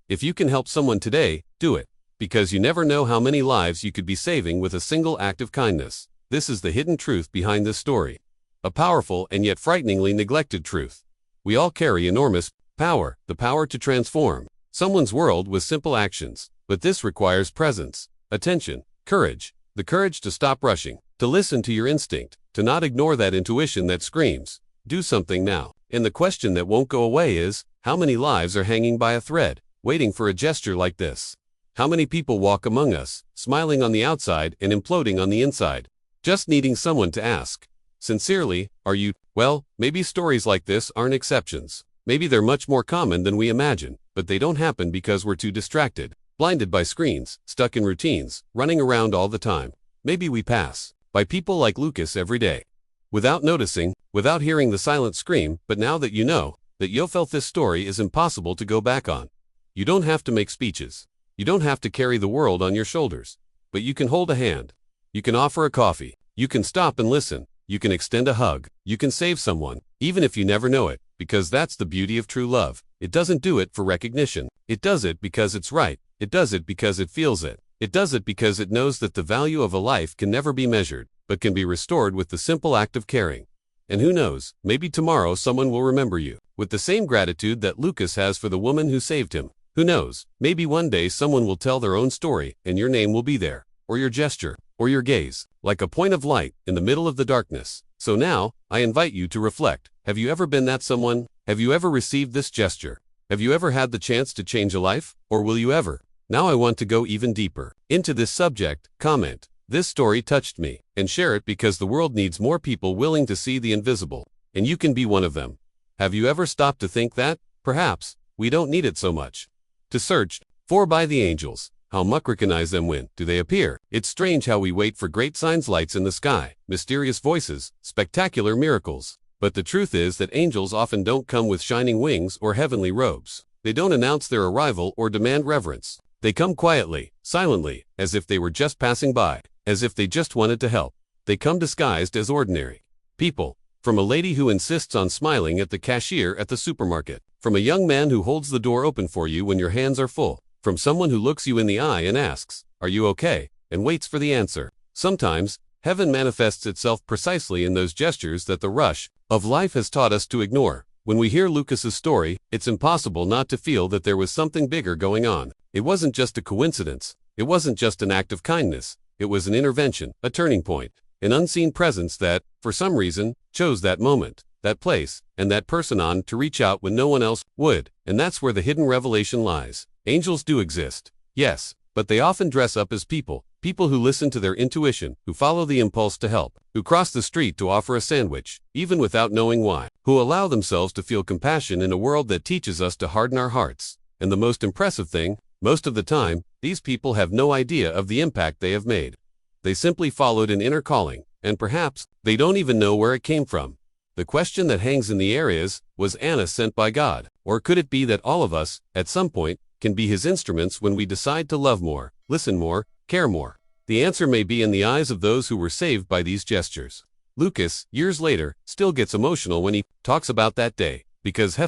If you can help someone today, do it, because you never know how many lives you could be saving with a single act of kindness. This is the hidden truth behind this story. A powerful and yet frighteningly neglected truth. We all carry enormous power, the power to transform someone's world with simple actions. But this requires presence, attention, courage, the courage to stop rushing, to listen to your instinct, to not ignore that intuition that screams, do something now. And the question that won't go away is, how many lives are hanging by a thread, waiting for a gesture like this? How many people walk among us, smiling on the outside and imploding on the inside, just needing someone to ask, sincerely, are you? Well, maybe stories like this aren't exceptions. Maybe they're much more common than we imagine, but they don't happen because we're too distracted, blinded by screens, stuck in routines, running around all the time. Maybe we pass by people like Lucas every day, without noticing, without hearing the silent scream. But now that you know that you felt this story is impossible to go back on, you don't have to make speeches. You don't have to carry the world on your shoulders, but you can hold a hand. You can offer a coffee. You can stop and listen. You can extend a hug. You can save someone, even if you never know it, because that's the beauty of true love. It doesn't do it for recognition. It does it because it's right. It does it because it feels it. It does it because it knows that the value of a life can never be measured, but can be restored with the simple act of caring. And who knows, maybe tomorrow someone will remember you with the same gratitude that Lucas has for the woman who saved him. Who knows, maybe one day someone will tell their own story and your name will be there, or your gesture, or your gaze, like a point of light in the middle of the darkness. So now, I invite you to reflect. Have you ever been that someone? Have you ever received this gesture? Have you ever had the chance to change a life? Or will you ever? Now I want to go even deeper into this subject. Comment, "This story touched me," and share it because the world needs more people willing to see the invisible. And you can be one of them. Have you ever stopped to think that, perhaps, we don't need it so much to search for by the angels? How much recognize them? When do they appear? It's strange how we wait for great signs, lights in the sky, mysterious voices, spectacular miracles. But the truth is that angels often don't come with shining wings or heavenly robes. They don't announce their arrival or demand reverence. They come quietly, silently, as if they were just passing by, as if they just wanted to help. They come disguised as ordinary people. From a lady who insists on smiling at the cashier at the supermarket. From a young man who holds the door open for you when your hands are full. From someone who looks you in the eye and asks, "Are you okay?" and waits for the answer. Sometimes, heaven manifests itself precisely in those gestures that the rush of life has taught us to ignore. When we hear Lucas's story, it's impossible not to feel that there was something bigger going on. It wasn't just a coincidence. It wasn't just an act of kindness. It was an intervention, a turning point, an unseen presence that, for some reason, chose that moment, that place, and that person on to reach out when no one else would. And that's where the hidden revelation lies. Angels do exist, yes, but they often dress up as people. People who listen to their intuition, who follow the impulse to help, who cross the street to offer a sandwich, even without knowing why, who allow themselves to feel compassion in a world that teaches us to harden our hearts. And the most impressive thing, most of the time, these people have no idea of the impact they have made. They simply followed an inner calling, and perhaps, they don't even know where it came from. The question that hangs in the air is, was Anna sent by God? Or could it be that all of us, at some point, can be his instruments when we decide to love more, listen more, care more? The answer may be in the eyes of those who were saved by these gestures. Lucas, years later, still gets emotional when he talks about that day, because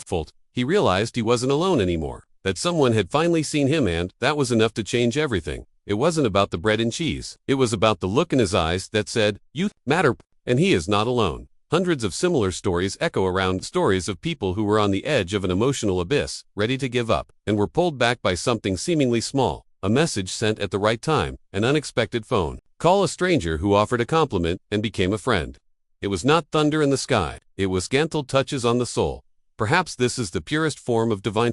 he realized he wasn't alone anymore, that someone had finally seen him, and that was enough to change everything. It wasn't about the bread and cheese. It was about the look in his eyes that said, "You matter," and he is not alone. Hundreds of similar stories echo around, stories of people who were on the edge of an emotional abyss, ready to give up, and were pulled back by something seemingly small, a message sent at the right time, an unexpected phone call, a stranger who offered a compliment and became a friend. It was not thunder in the sky. It was gentle touches on the soul. Perhaps this is the purest form of divine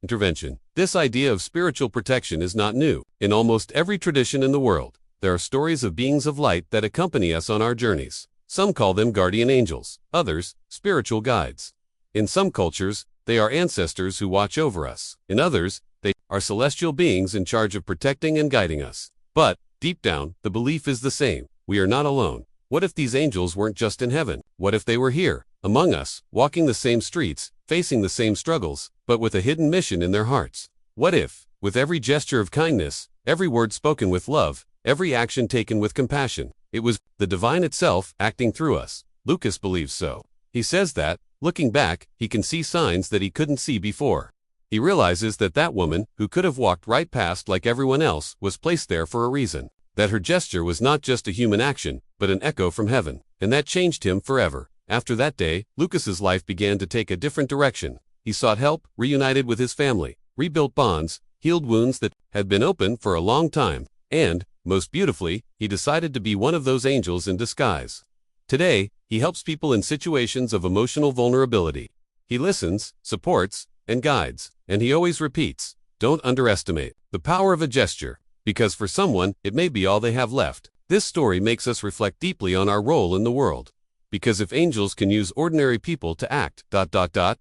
intervention. This idea of spiritual protection is not new. In almost every tradition in the world, there are stories of beings of light that accompany us on our journeys. Some call them guardian angels, others, spiritual guides. In some cultures, they are ancestors who watch over us. In others, they are celestial beings in charge of protecting and guiding us. But, deep down, the belief is the same. We are not alone. What if these angels weren't just in heaven? What if they were here, among us, walking the same streets, facing the same struggles, but with a hidden mission in their hearts? What if, with every gesture of kindness, every word spoken with love, every action taken with compassion, it was the divine itself acting through us? Lucas believes so. He says that, looking back, he can see signs that he couldn't see before. He realizes that that woman, who could have walked right past like everyone else, was placed there for a reason. That her gesture was not just a human action, but an echo from heaven. And that changed him forever. After that day, Lucas's life began to take a different direction. He sought help, reunited with his family, rebuilt bonds, healed wounds that had been open for a long time, and, most beautifully, he decided to be one of those angels in disguise. Today, he helps people in situations of emotional vulnerability. He listens, supports, and guides, and he always repeats, don't underestimate the power of a gesture, because for someone, it may be all they have left. This story makes us reflect deeply on our role in the world. Because if angels can use ordinary people to act,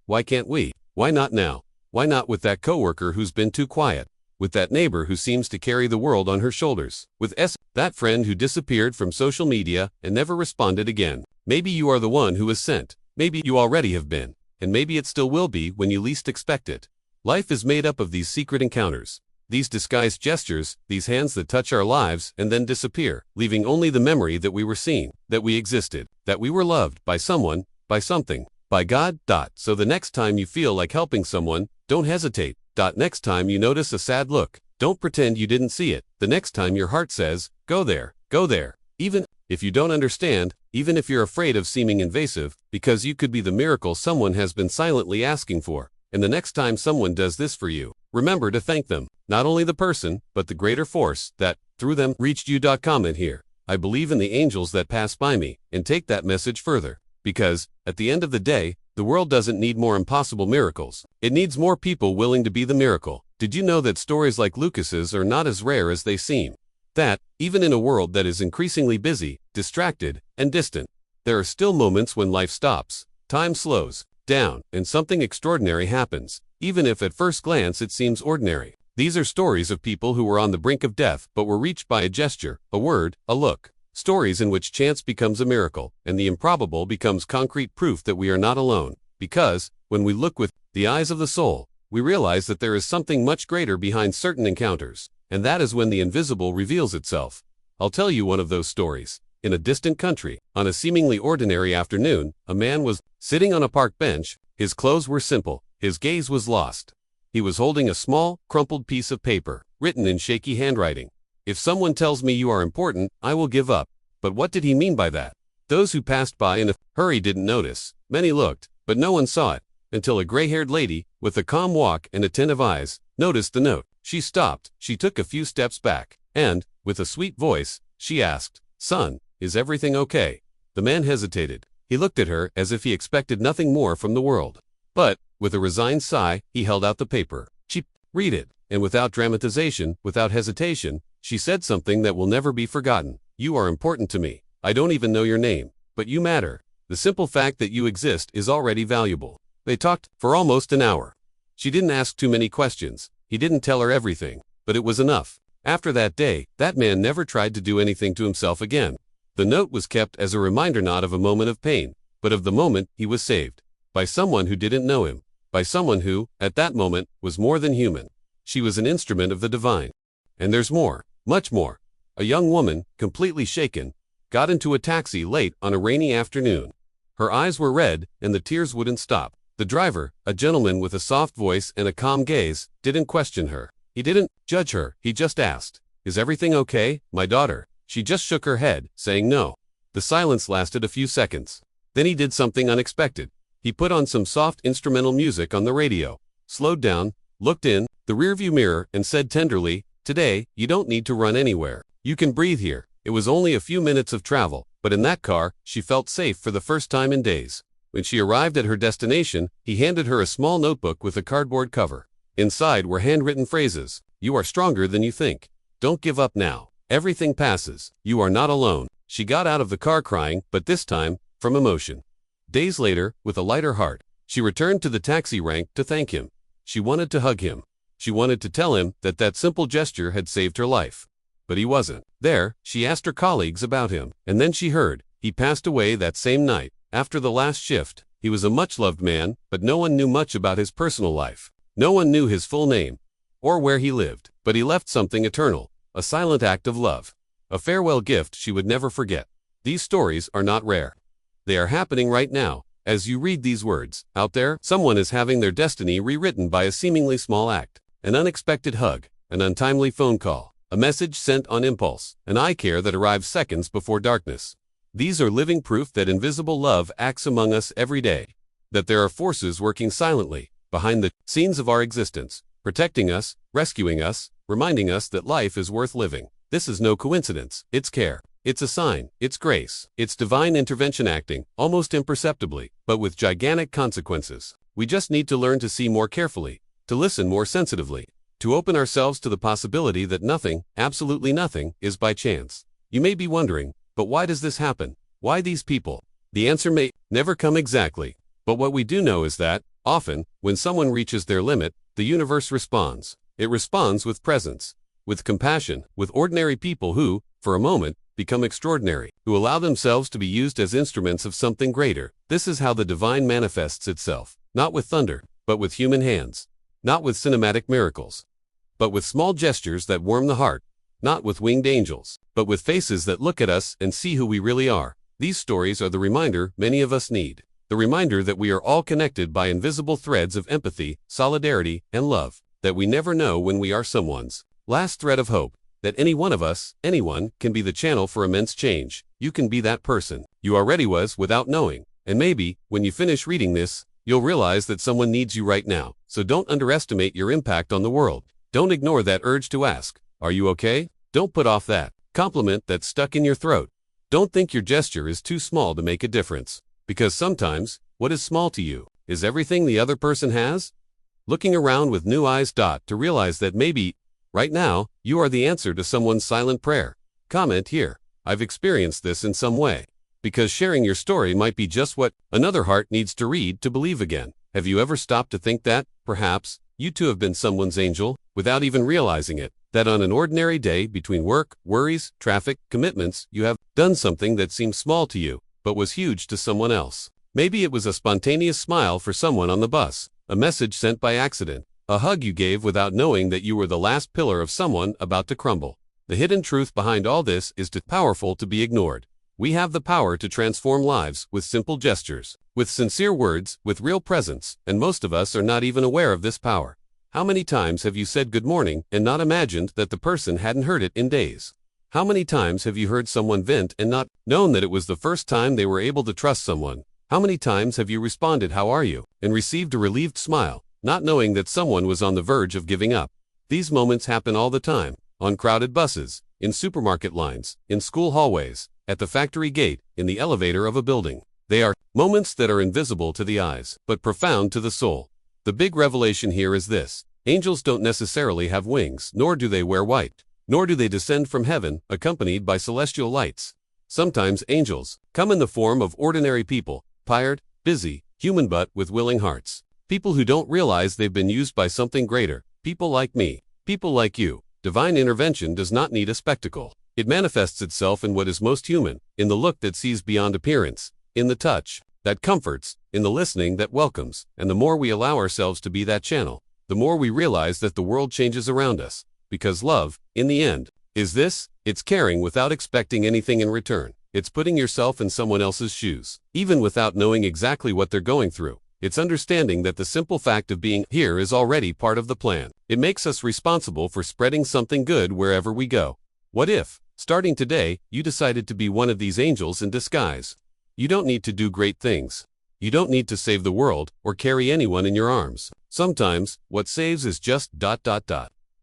why can't we? Why not now? Why not with that coworker who's been too quiet? With that neighbor who seems to carry the world on her shoulders? With that friend who disappeared from social media and never responded again? Maybe you are the one who is sent. Maybe you already have been. And maybe it still will be when you least expect it. Life is made up of these secret encounters. These disguised gestures, these hands that touch our lives and then disappear, leaving only the memory that we were seen, that we existed, that we were loved by someone, by something, by God. So the next time you feel like helping someone, don't hesitate. Next time you notice a sad look, don't pretend you didn't see it. The next time your heart says, go there, go there. Even if you don't understand, even if you're afraid of seeming invasive, because you could be the miracle someone has been silently asking for. And the next time someone does this for you, remember to thank them, not only the person, but the greater force that, through them, reached you. Comment here, I believe in the angels that pass by me, and take that message further. Because, at the end of the day, the world doesn't need more impossible miracles. It needs more people willing to be the miracle. Did you know that stories like Lucas's are not as rare as they seem? That, even in a world that is increasingly busy, distracted, and distant, there are still moments when life stops, time slows down, and something extraordinary happens, even if at first glance it seems ordinary. These are stories of people who were on the brink of death but were reached by a gesture, a word, a look. Stories in which chance becomes a miracle, and the improbable becomes concrete proof that we are not alone. Because, when we look with the eyes of the soul, we realize that there is something much greater behind certain encounters, and that is when the invisible reveals itself. I'll tell you one of those stories. In a distant country, on a seemingly ordinary afternoon, a man was sitting on a park bench. His clothes were simple, his gaze was lost. He was holding a small, crumpled piece of paper, written in shaky handwriting. If someone tells me you are important, I will give up. But what did he mean by that? Those who passed by in a hurry didn't notice. Many looked, but no one saw it, until a gray-haired lady, with a calm walk and attentive eyes, noticed the note. She stopped, she took a few steps back, and, with a sweet voice, she asked, "Son, is everything okay?" The man hesitated. He looked at her as if he expected nothing more from the world. But, with a resigned sigh, he held out the paper. Read it, and without dramatization, without hesitation, she said something that will never be forgotten. You are important to me. I don't even know your name, but you matter. The simple fact that you exist is already valuable. They talked for almost an hour. She didn't ask too many questions. He didn't tell her everything, but it was enough. After that day, that man never tried to do anything to himself again. The note was kept as a reminder not of a moment of pain, but of the moment he was saved. By someone who didn't know him. By someone who, at that moment, was more than human. She was an instrument of the divine. And there's more, much more. A young woman, completely shaken, got into a taxi late on a rainy afternoon. Her eyes were red, and the tears wouldn't stop. The driver, a gentleman with a soft voice and a calm gaze, didn't question her. He didn't judge her, he just asked, "Is everything okay, my daughter?" She just shook her head, saying no. The silence lasted a few seconds. Then he did something unexpected. He put on some soft instrumental music on the radio, slowed down, looked in the rearview mirror, and said tenderly, "Today, you don't need to run anywhere. You can breathe here." It was only a few minutes of travel, but in that car, she felt safe for the first time in days. When she arrived at her destination, he handed her a small notebook with a cardboard cover. Inside were handwritten phrases. "You are stronger than you think. Don't give up now. Everything passes. You are not alone." She got out of the car crying, but this time, from emotion. Days later, with a lighter heart, she returned to the taxi rank to thank him. She wanted to hug him. She wanted to tell him that that simple gesture had saved her life. But he wasn't there. She asked her colleagues about him, and then she heard he passed away that same night. After the last shift, he was a much-loved man, but no one knew much about his personal life. No one knew his full name, or where he lived, but he left something eternal, a silent act of love, a farewell gift she would never forget. These stories are not rare. They are happening right now. As you read these words, out there, someone is having their destiny rewritten by a seemingly small act, an unexpected hug, an untimely phone call, a message sent on impulse, an eye care that arrives seconds before darkness. These are living proof that invisible love acts among us every day, that there are forces working silently behind the scenes of our existence, protecting us, rescuing us, reminding us that life is worth living. This is no coincidence, it's care. It's a sign, it's grace, it's divine intervention acting, almost imperceptibly, but with gigantic consequences. We just need to learn to see more carefully, to listen more sensitively, to open ourselves to the possibility that nothing, absolutely nothing, is by chance. You may be wondering, but why does this happen? Why these people? The answer may never come exactly, but what we do know is that, often, when someone reaches their limit, the universe responds. It responds with presence, with compassion, with ordinary people who, for a moment, become extraordinary, who allow themselves to be used as instruments of something greater. This is how the divine manifests itself, not with thunder, but with human hands, not with cinematic miracles, but with small gestures that warm the heart, not with winged angels, but with faces that look at us and see who we really are. These stories are the reminder many of us need, the reminder that we are all connected by invisible threads of empathy, solidarity, and love, that we never know when we are someone's last thread of hope, that any one of us, anyone, can be the channel for immense change. You can be that person. You already was without knowing. And maybe, when you finish reading this, you'll realize that someone needs you right now. So don't underestimate your impact on the world. Don't ignore that urge to ask, "Are you okay?" Don't put off that compliment that's stuck in your throat. Don't think your gesture is too small to make a difference. Because sometimes, what is small to you is everything the other person has. Looking around with new eyes to realize that maybe, right now, you are the answer to someone's silent prayer. Comment here, "I've experienced this in some way." Because sharing your story might be just what another heart needs to read to believe again. Have you ever stopped to think that, perhaps, you too have been someone's angel, without even realizing it? That on an ordinary day, between work, worries, traffic, commitments, you have done something that seemed small to you, but was huge to someone else. Maybe it was a spontaneous smile for someone on the bus, a message sent by accident, a hug you gave without knowing that you were the last pillar of someone about to crumble. The hidden truth behind all this is too powerful to be ignored. We have the power to transform lives with simple gestures, with sincere words, with real presence, and most of us are not even aware of this power. How many times have you said good morning and not imagined that the person hadn't heard it in days? How many times have you heard someone vent and not known that it was the first time they were able to trust someone? How many times have you responded, "How are you?" and received a relieved smile, not knowing that someone was on the verge of giving up? These moments happen all the time, on crowded buses, in supermarket lines, in school hallways, at the factory gate, in the elevator of a building. They are moments that are invisible to the eyes, but profound to the soul. The big revelation here is this: angels don't necessarily have wings, nor do they wear white, nor do they descend from heaven, accompanied by celestial lights. Sometimes angels come in the form of ordinary people, tired, busy, human but with willing hearts. People who don't realize they've been used by something greater. People like me. People like you. Divine intervention does not need a spectacle. It manifests itself in what is most human, in the look that sees beyond appearance, in the touch that comforts, in the listening that welcomes. And the more we allow ourselves to be that channel, the more we realize that the world changes around us. Because love, in the end, is this: it's caring without expecting anything in return. It's putting yourself in someone else's shoes, even without knowing exactly what they're going through. It's understanding that the simple fact of being here is already part of the plan. It makes us responsible for spreading something good wherever we go. What if, starting today, you decided to be one of these angels in disguise? You don't need to do great things. You don't need to save the world or carry anyone in your arms. Sometimes, what saves is just ...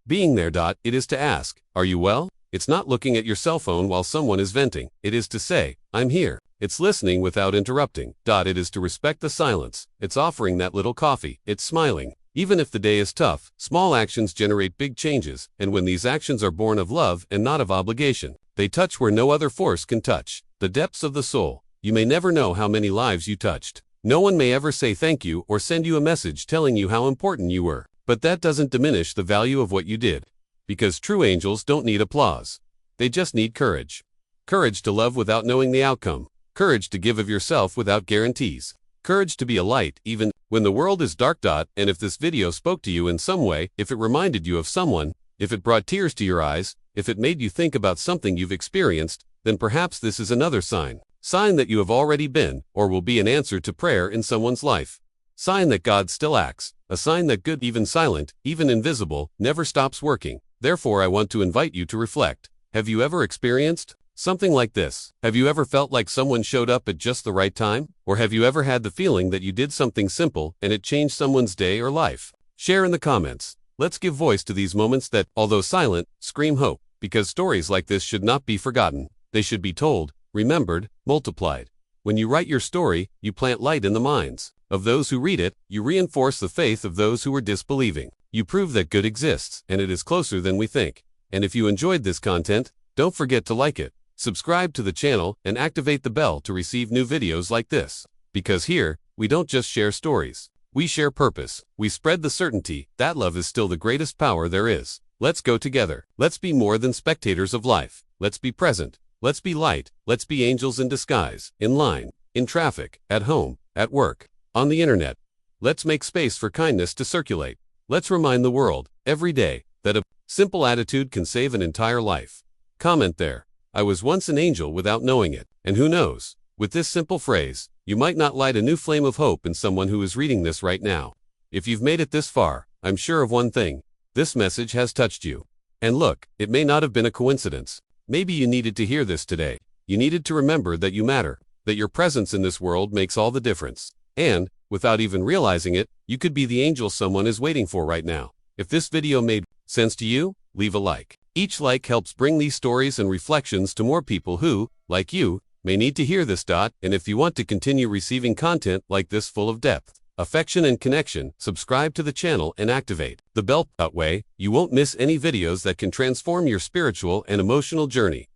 being there. It is to ask, "Are you well?" It's not looking at your cell phone while someone is venting. It is to say, "I'm here." It's listening without interrupting. It is to respect the silence. It's offering that little coffee. It's smiling. Even if the day is tough, small actions generate big changes, and when these actions are born of love and not of obligation, they touch where no other force can touch, the depths of the soul. You may never know how many lives you touched. No one may ever say thank you or send you a message telling you how important you were, but that doesn't diminish the value of what you did. Because true angels don't need applause. They just need courage. Courage to love without knowing the outcome. Courage to give of yourself without guarantees. Courage to be a light even when the world is dark. And if this video spoke to you in some way, if it reminded you of someone, if it brought tears to your eyes, if it made you think about something you've experienced, then perhaps this is another sign. Sign that you have already been, or will be, an answer to prayer in someone's life. Sign that God still acts. A sign that good, even silent, even invisible, never stops working. Therefore, I want to invite you to reflect. Have you ever experienced something like this? Have you ever felt like someone showed up at just the right time? Or have you ever had the feeling that you did something simple and it changed someone's day or life? Share in the comments. Let's give voice to these moments that, although silent, scream hope, because stories like this should not be forgotten. They should be told, remembered, multiplied. When you write your story, you plant light in the minds of those who read it. You reinforce the faith of those who were disbelieving. You prove that good exists, and it is closer than we think. And if you enjoyed this content, don't forget to like it, subscribe to the channel, and activate the bell to receive new videos like this. Because here, we don't just share stories. We share purpose. We spread the certainty that love is still the greatest power there is. Let's go together. Let's be more than spectators of life. Let's be present. Let's be light. Let's be angels in disguise, in line, in traffic, at home, at work, on the internet. Let's make space for kindness to circulate. Let's remind the world, every day, that a simple attitude can save an entire life. Comment there. I was once an angel without knowing it. And who knows, with this simple phrase, you might not light a new flame of hope in someone who is reading this right now. If you've made it this far, I'm sure of one thing. This message has touched you. And look, it may not have been a coincidence. Maybe you needed to hear this today. You needed to remember that you matter, that your presence in this world makes all the difference. And, without even realizing it, you could be the angel someone is waiting for right now. If this video made sense to you, leave a like. Each like helps bring these stories and reflections to more people who, like you, may need to hear this. And if you want to continue receiving content like this full of depth, affection and connection, subscribe to the channel and activate the bell. That way, you won't miss any videos that can transform your spiritual and emotional journey.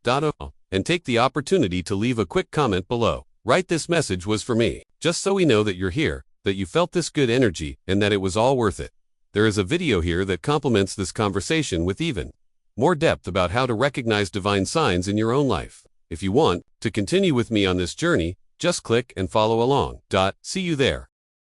And take the opportunity to leave a quick comment below. Write "This message was for me," just so we know that you're here, that you felt this good energy, and that it was all worth it. There is a video here that complements this conversation with even more depth about how to recognize divine signs in your own life. If you want to continue with me on this journey, just click and follow along. See you there.